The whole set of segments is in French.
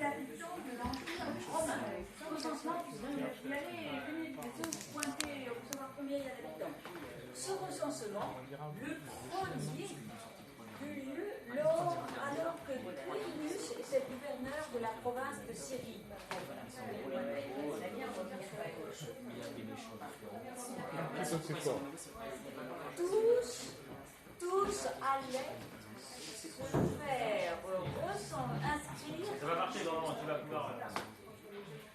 habitants de l'Empire romain. Recensement, vous allez pointer, pour savoir combien il y a d'habitants. Ce recensement, le premier, eut lieu alors que Quirinius était gouverneur de la province de Syrie. Tous allaient se faire inscrire. Ça va marcher dans tu vas pouvoir.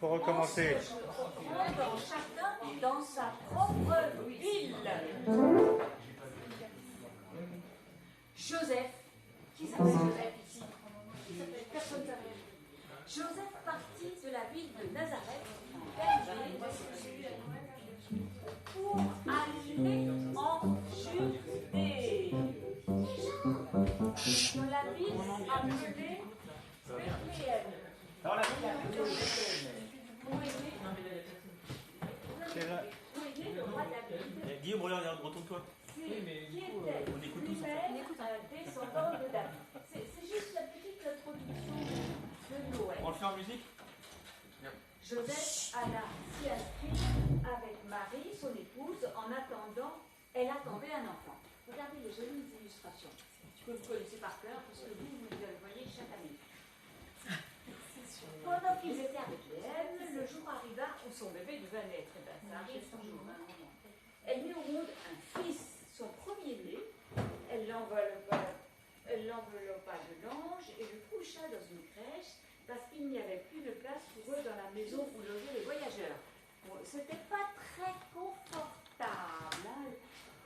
Pour recommencer. Chacun dans sa propre ville. Joseph, qui s'appelle Joseph ici? Personne ne s'appelle. Joseph partit de la ville de Nazareth pour aller en Judée. Dans la ville appelée Bethléem. Guillaume, regarde, retourne-toi. Qui était lui-même un descendant de David. C'est juste la petite introduction de Noël. On le fait en musique? Joseph alla s'y inscrire avec Marie, son épouse, en attendant, elle attendait un enfant. Regardez les jolies illustrations que vous connaissez par cœur, parce que vous les voyez chaque année. Pendant qu'ils étaient avec Bethléem, le jour arriva où son bébé devait naître. Ça arrive toujours. Elle mit au monde un fils, son premier-né. Elle l'enveloppa de l'ange et le coucha dans une crèche parce qu'il n'y avait plus de place pour eux dans la maison où logeaient les voyageurs. Bon, c'était pas très confortable. Hein.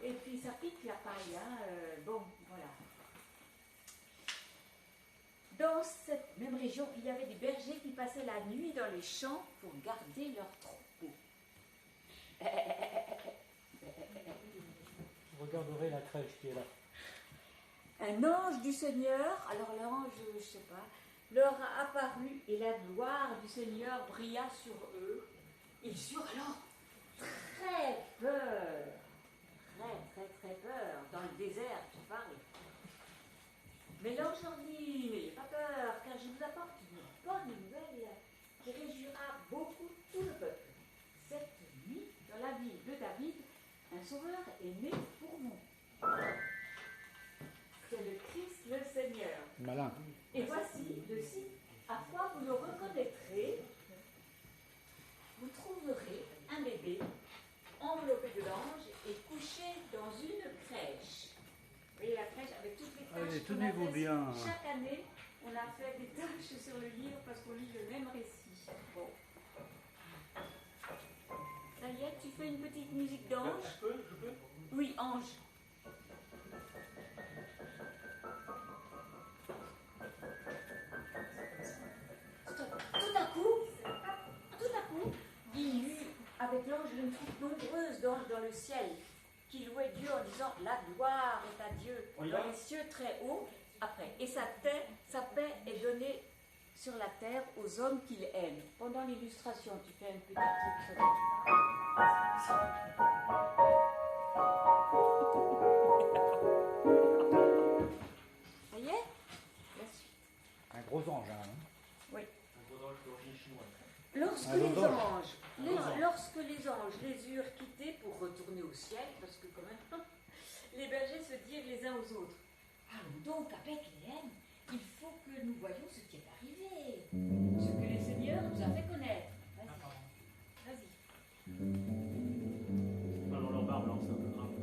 Et puis ça pique la paille. Hein. Bon, voilà. Dans cette même région, il y avait des bergers qui passaient la nuit dans les champs pour garder leurs troupeaux. Vous regarderez la crèche qui est là. Un ange du Seigneur, alors l'ange, je ne sais pas, leur a apparu et la gloire du Seigneur brilla sur eux. Ils eurent alors très peur, très peur, dans le désert, tu parles. Mais l'ange leur dit, n'ayez pas peur, car je vous apporte une bonne nouvelle qui réjouira beaucoup tout le peuple. Cette nuit, dans la ville de David, un sauveur est né pour nous. C'est le Christ, le Seigneur. Malin. Et voici le signe à quoi vous le reconnaîtrez. Vous trouverez un bébé enveloppé de l'ange et couché dans une crèche. Vous voyez la crèche avec toutes les tâches. Allez, tenez-vous bien. Chaque année, on a fait des tâches sur le livre parce qu'on lit le même récit. Bon. Ça y est, tu fais une petite musique d'ange? Je peux? Oui, ange. Tout à coup, il y eut avec l'ange une troupe nombreuse d'anges dans le ciel qui louaient Dieu en disant « La gloire est à Dieu dans les cieux très hauts. » Après, et sa paix est donnée sur la terre aux hommes qu'il aime. Pendant l'illustration, tu fais un petit truc sur ça y est? La suite. Un gros ange, hein. Oui. Un gros ange d'origine chinoise. Lorsque les anges les eurent quittés pour retourner au ciel, parce que quand même, les bergers se dirent les uns aux autres, allons donc à Bethléem, il faut que nous voyions ce qui est arrivé, ce que le Seigneur nous a fait connaître. Vas-y. Alors leur barbe, c'est un peu grave.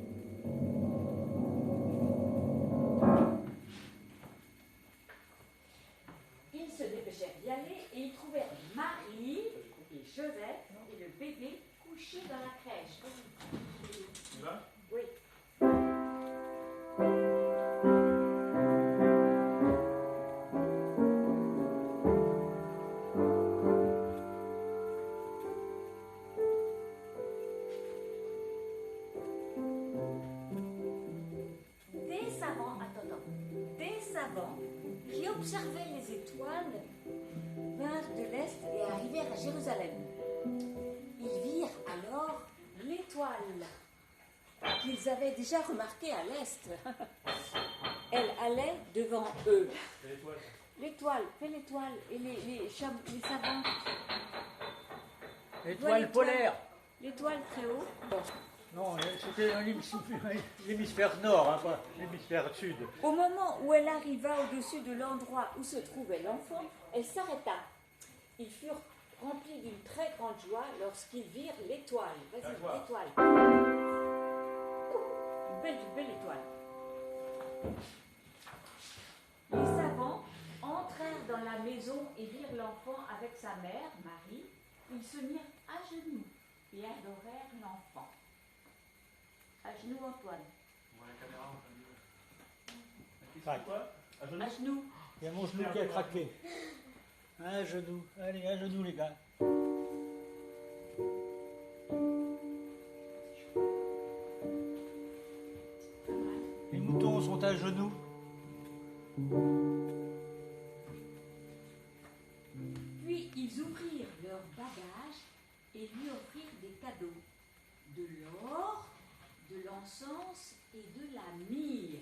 Ils se dépêchèrent d'y aller et ils trouvèrent Marie et Joseph et le bébé couchés dans la crèche. Tu vas? Oui. Des savants qui observaient les étoiles vinrent de l'Est et arrivèrent à Jérusalem. Ils virent alors l'étoile qu'ils avaient déjà remarquée à l'Est. Elle allait devant eux. C'est l'étoile. L'étoile, fais l'étoile. Et les savants. Étoile polaire. L'étoile très haut. Bon. Non, c'était l'hémisphère nord, hein, pas l'hémisphère sud. Au moment où elle arriva au-dessus de l'endroit où se trouvait l'enfant, elle s'arrêta. Ils furent remplis d'une très grande joie lorsqu'ils virent l'étoile. Vas-y, l'étoile. Une belle étoile. Les savants entrèrent dans la maison et virent l'enfant avec sa mère, Marie. Ils se mirent à genoux et adorèrent l'enfant. À genoux, Antoine. Crac. À genoux. Il y a mon genou qui a craqué. Un genou. Allez, un genou, les gars. Les moutons sont à genoux. Puis ils ouvrirent leurs bagages et lui offrirent des cadeaux. De l'or, de l'encens et de la myrrhe.